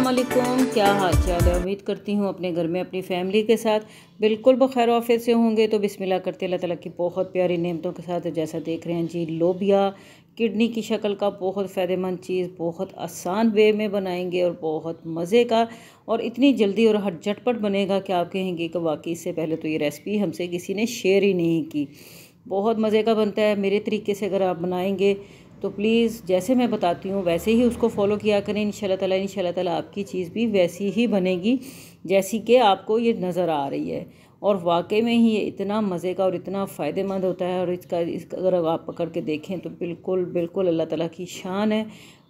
अस्सलामुअलैकुम, क्या हाल चाल है। उम्मीद करती हूँ अपने घर में अपनी फैमिली के साथ बिल्कुल बखैर आफियत से होंगे। तो बिस्मिल्लाह करते अल्लाह ताला की बहुत प्यारी नेमतों के साथ जैसा देख रहे हैं जी, लोबिया किडनी की शक्ल का बहुत फ़ायदेमंद चीज़, बहुत आसान वे में बनाएंगे और बहुत मज़े का, और इतनी जल्दी और हट झटपट बनेगा कि आप कहेंगे कि वाकई इससे पहले तो ये रेसिपी हमसे किसी ने शेयर ही नहीं की। बहुत मज़े का बनता है। मेरे तरीके से अगर आप बनाएंगे तो प्लीज़ जैसे मैं बताती हूँ वैसे ही उसको फॉलो किया करें। इंशाल्लाह ताला आपकी चीज़ भी वैसी ही बनेगी जैसी कि आपको ये नज़र आ रही है। और वाकई में ही ये इतना मज़े का और इतना फ़ायदेमंद होता है। और इसका अगर आप पकड़ के देखें तो बिल्कुल बिल्कुल अल्लाह ताला की शान है,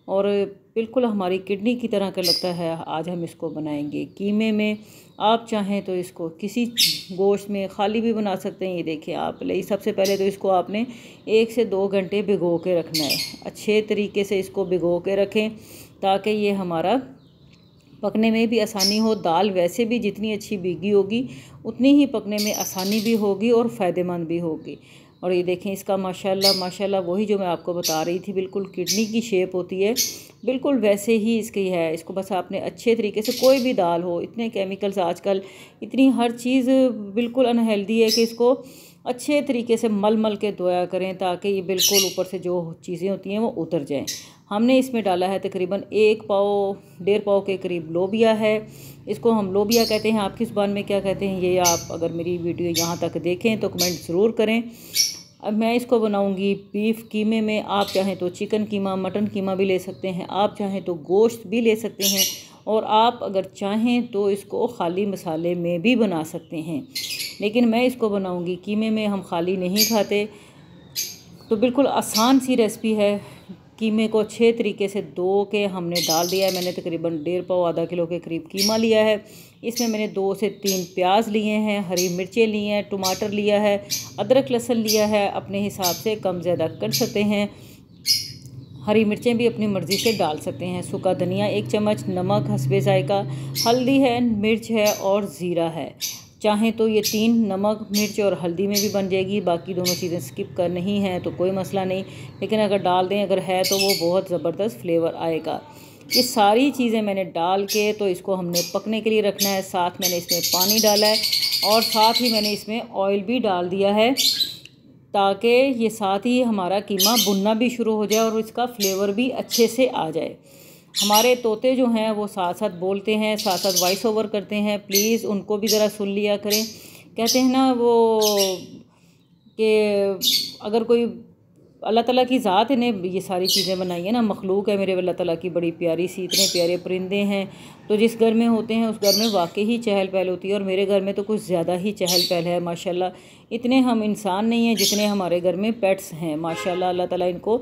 और बिल्कुल हमारी किडनी की तरह का लगता है। आज हम इसको बनाएंगे कीमे में। आप चाहें तो इसको किसी गोश्त में खाली भी बना सकते हैं। ये देखिए आप सबसे पहले तो इसको आपने 1 से 2 घंटे भिगो के रखना है। अच्छे तरीके से इसको भिगो के रखें ताकि ये हमारा पकने में भी आसानी हो। दाल वैसे भी जितनी अच्छी भीगी होगी उतनी ही पकने में आसानी भी होगी और फ़ायदेमंद भी होगी। और ये देखें इसका माशाल्लाह वही जो मैं आपको बता रही थी, बिल्कुल किडनी की शेप होती है, बिल्कुल वैसे ही इसकी है। इसको बस आपने अच्छे तरीके से, कोई भी दाल हो, इतने केमिकल्स आजकल, इतनी हर चीज़ बिल्कुल अनहेल्दी है कि इसको अच्छे तरीके से मल के धोया करें ताकि ये बिल्कुल ऊपर से जो चीज़ें होती हैं वो उतर जाएं। हमने इसमें डाला है तकरीबन 1 पाव 1.5 पाव के करीब लोबिया है। इसको हम लोबिया कहते हैं, आपकी ज़ुबान में क्या कहते हैं ये आप अगर मेरी वीडियो यहाँ तक देखें तो कमेंट ज़रूर करें। अब मैं इसको बनाऊंगी बीफ कीमे में। आप चाहें तो चिकन कीमा, मटन कीमा भी ले सकते हैं, आप चाहें तो गोश्त भी ले सकते हैं, और आप अगर चाहें तो इसको खाली मसाले में भी बना सकते हैं। लेकिन मैं इसको बनाऊंगी कीमे में, हम खाली नहीं खाते। तो बिल्कुल आसान सी रेसिपी है। कीमे को अच्छे तरीके से धो के हमने डाल दिया है। मैंने तकरीबन 1.5 पाव आधा किलो के करीब कीमा लिया है। इसमें मैंने 2 से 3 प्याज लिए हैं, हरी मिर्चें ली हैं, टमाटर लिया है, अदरक लहसुन लिया है। अपने हिसाब से कम ज़्यादा कर सकते हैं। हरी मिर्चें भी अपनी मर्ज़ी से डाल सकते हैं। सूखा धनिया 1 चम्मच, नमक हस्बे जायका, हल्दी है, मिर्च है और ज़ीरा है। चाहें तो ये 3 नमक मिर्च और हल्दी में भी बन जाएगी। बाकी दोनों चीज़ें स्किप कर नहीं है तो कोई मसला नहीं, लेकिन अगर डाल दें अगर है तो वो बहुत ज़बरदस्त फ्लेवर आएगा। ये सारी चीज़ें मैंने डाल के तो इसको हमने पकने के लिए रखना है। साथ मैंने इसमें पानी डाला है और साथ ही मैंने इसमें ऑयल भी डाल दिया है ताकि ये साथ ही हमारा कीमा भुनना भी शुरू हो जाए और इसका फ्लेवर भी अच्छे से आ जाए। हमारे तोते जो हैं वो साथ साथ बोलते हैं, साथ साथ वॉइस ओवर करते हैं, प्लीज़ उनको भी ज़रा सुन लिया करें। कहते हैं ना वो कि अगर कोई अल्लाह ताला की ज़ात ने ये सारी चीज़ें बनाई है ना, मखलूक है मेरे अल्लाह ताला की बड़ी प्यारी सी, इतने प्यारे परिंदे हैं। तो जिस घर में होते हैं उस घर में वाकई ही चहल पहल होती है, और मेरे घर में तो कुछ ज़्यादा ही चहल पहल है माशाल्लाह। इतने हम इंसान नहीं हैं जितने हमारे घर में पेट्स हैं माशाल्लाह। अल्लाह ताला इनको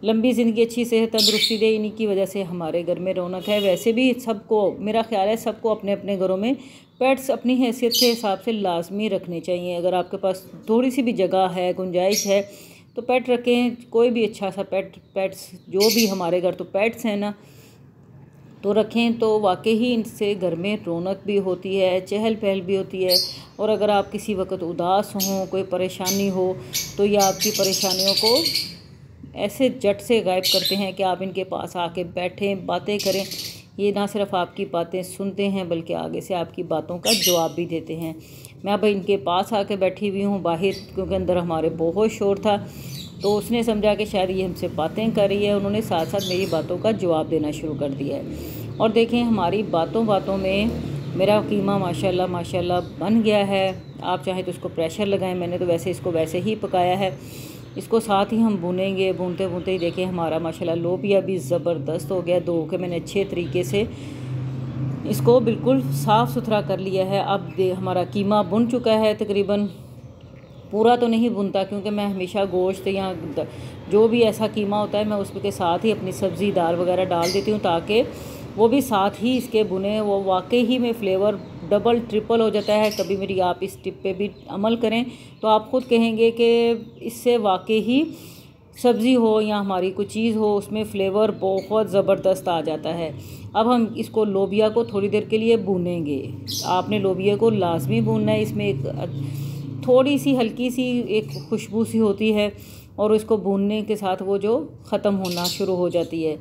लंबी ज़िंदगी, अच्छी सेहत, तंदुरुस्ती दे। इन्हीं की वजह से हमारे घर में रौनक है। वैसे भी सबको, मेरा ख्याल है सबको अपने अपने घरों में पेट्स अपनी हैसियत के हिसाब से लाजमी रखने चाहिए। अगर आपके पास थोड़ी सी भी जगह है, गुंजाइश है तो पेट रखें। कोई भी अच्छा सा पेट्स जो भी हमारे घर तो पेट्स हैं ना, तो रखें तो वाकई ही इनसे घर में रौनक भी होती है, चहल पहल भी होती है। और अगर आप किसी वक्त उदास हों, कोई परेशानी हो, तो ये आपकी परेशानियों को ऐसे झट से गायब करते हैं कि आप इनके पास आके बैठें, बातें करें। ये ना सिर्फ आपकी बातें सुनते हैं बल्कि आगे से आपकी बातों का जवाब भी देते हैं। मैं अब इनके पास आके बैठी हुई हूँ बाहर, क्योंकि अंदर हमारे बहुत शोर था, तो उसने समझा कि शायद ये हमसे बातें कर रही है। उन्होंने साथ साथ मेरी बातों का जवाब देना शुरू कर दिया है। और देखें हमारी बातों बातों में मेरा कीमा माशाल्लाह बन गया है। आप चाहें तो इसको प्रेशर लगाएं, मैंने तो वैसे इसको वैसे ही पकाया है। इसको साथ ही हम भूनेंगे। भूनते भूनते ही देखें हमारा माशाल्लाह लोबिया भी ज़बरदस्त हो गया। धो के मैंने अच्छे तरीके से इसको बिल्कुल साफ़ सुथरा कर लिया है। अब हमारा कीमा भुन चुका है। तकरीबन पूरा तो नहीं भुनता, क्योंकि मैं हमेशा गोश्त या जो भी ऐसा कीमा होता है मैं उसके साथ ही अपनी सब्ज़ी दाल वगैरह डाल देती हूँ ताकि वो भी साथ ही इसके भुने। वो वाकई ही में फ्लेवर डबल ट्रिपल हो जाता है। कभी मेरी आप इस टिप पे भी अमल करें तो आप ख़ुद कहेंगे कि इससे वाकई ही सब्ज़ी हो या हमारी कोई चीज़ हो उसमें फ़्लेवर बहुत ज़बरदस्त आ जाता है। अब हम इसको लोबिया को थोड़ी देर के लिए भूनेंगे। आपने लोबिया को लाजमी भूनना है। इसमें एक थोड़ी सी हल्की सी एक खुशबू सी होती है और इसको भूनने के साथ वो जो ख़त्म होना शुरू हो जाती है।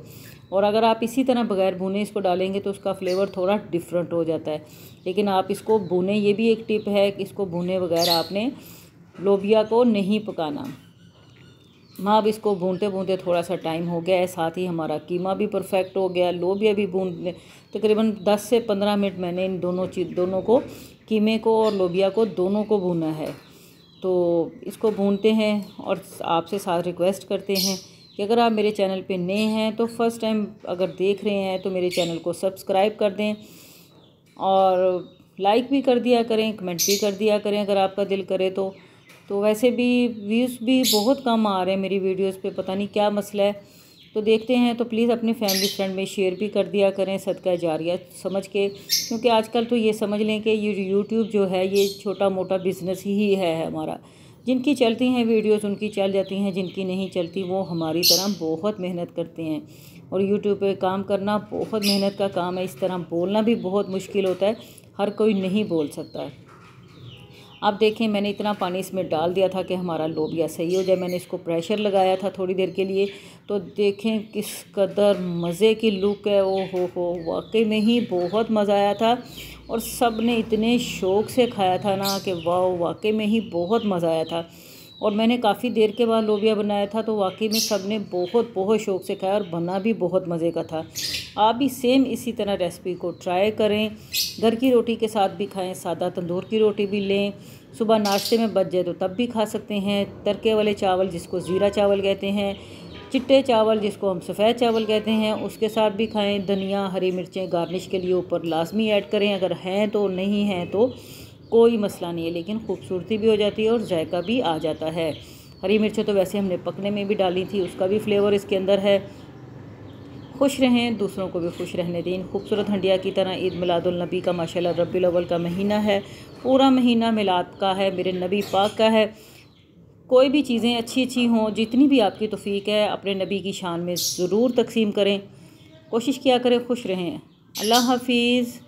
और अगर आप इसी तरह बगैर भुने इसको डालेंगे तो उसका फ्लेवर थोड़ा डिफरेंट हो जाता है। लेकिन आप इसको भुने, ये भी एक टिप है कि इसको भुने बगैर आपने लोबिया को नहीं पकाना। हाँ, अब इसको भूनते भूनते थोड़ा सा टाइम हो गया है, साथ ही हमारा कीमा भी परफेक्ट हो गया, लोबिया भी भून तकरीबन 10 से 15 मिनट मैंने इन दोनों को, कीमे को और लोबिया को, दोनों को भूना है। तो इसको भूनते हैं और आपसे साथ रिक्वेस्ट करते हैं कि अगर आप मेरे चैनल पे नए हैं तो फर्स्ट टाइम अगर देख रहे हैं तो मेरे चैनल को सब्सक्राइब कर दें और लाइक भी कर दिया करें, कमेंट भी कर दिया करें अगर आपका दिल करे तो वैसे भी व्यूज़ भी बहुत कम आ रहे हैं मेरी वीडियोस पे, पता नहीं क्या मसला है। तो देखते हैं, तो प्लीज़ अपने फैमिली फ्रेंड में शेयर भी कर दिया करें सदका जारिया समझ के, क्योंकि आजकल तो ये समझ लें कि ये यूट्यूब जो है ये छोटा मोटा बिज़नेस ही है हमारा। जिनकी चलती हैं वीडियोस उनकी चल जाती हैं, जिनकी नहीं चलती वो हमारी तरह बहुत मेहनत करते हैं। और यूट्यूब पे काम करना बहुत मेहनत का काम है, इस तरह बोलना भी बहुत मुश्किल होता है, हर कोई नहीं बोल सकता। अब देखें, मैंने इतना पानी इसमें डाल दिया था कि हमारा लोबिया सही हो जाए। मैंने इसको प्रेशर लगाया था थोड़ी देर के लिए, तो देखें किस कदर मज़े की लुक है। ओ हो, वाकई में ही बहुत मज़ा आया था और सब ने इतने शौक़ से खाया था ना कि वाह, वाकई में ही बहुत मज़ा आया था। और मैंने काफ़ी देर के बाद लोबिया बनाया था तो वाकई में सब ने बहुत बहुत शौक़ से खाया और बना भी बहुत मज़े का था। आप भी सेम इसी तरह रेसिपी को ट्राई करें, घर की रोटी के साथ भी खाएं, सादा तंदूर की रोटी भी लें, सुबह नाश्ते में बच जाए तो तब भी खा सकते हैं। तड़के वाले चावल जिसको ज़ीरा चावल कहते हैं, चिट्टे चावल जिसको हम सफ़ेद चावल कहते हैं, उसके साथ भी खाएं। धनिया, हरी मिर्चें गार्निश के लिए ऊपर लाजमी ऐड करें, अगर हैं तो, नहीं हैं तो कोई मसला नहीं है, लेकिन खूबसूरती भी हो जाती है और जायका भी आ जाता है। हरी मिर्चें तो वैसे हमने पकने में भी डाली थी, उसका भी फ्लेवर इसके अंदर है। खुश रहें, दूसरों को भी खुश रहने दें। खूबसूरत हंडिया की तरह ईद मिलादुल नबी का माशाल्लाह रब्बिल अव्वल का महीना है, पूरा महीना मिलाद का है, मेरे नबी पाक का है। कोई भी चीज़ें अच्छी हों, जितनी भी आपकी तौफीक है अपने नबी की शान में ज़रूर तकसीम करें। कोशिश किया करें खुश रहें। अल्लाह हाफिज़।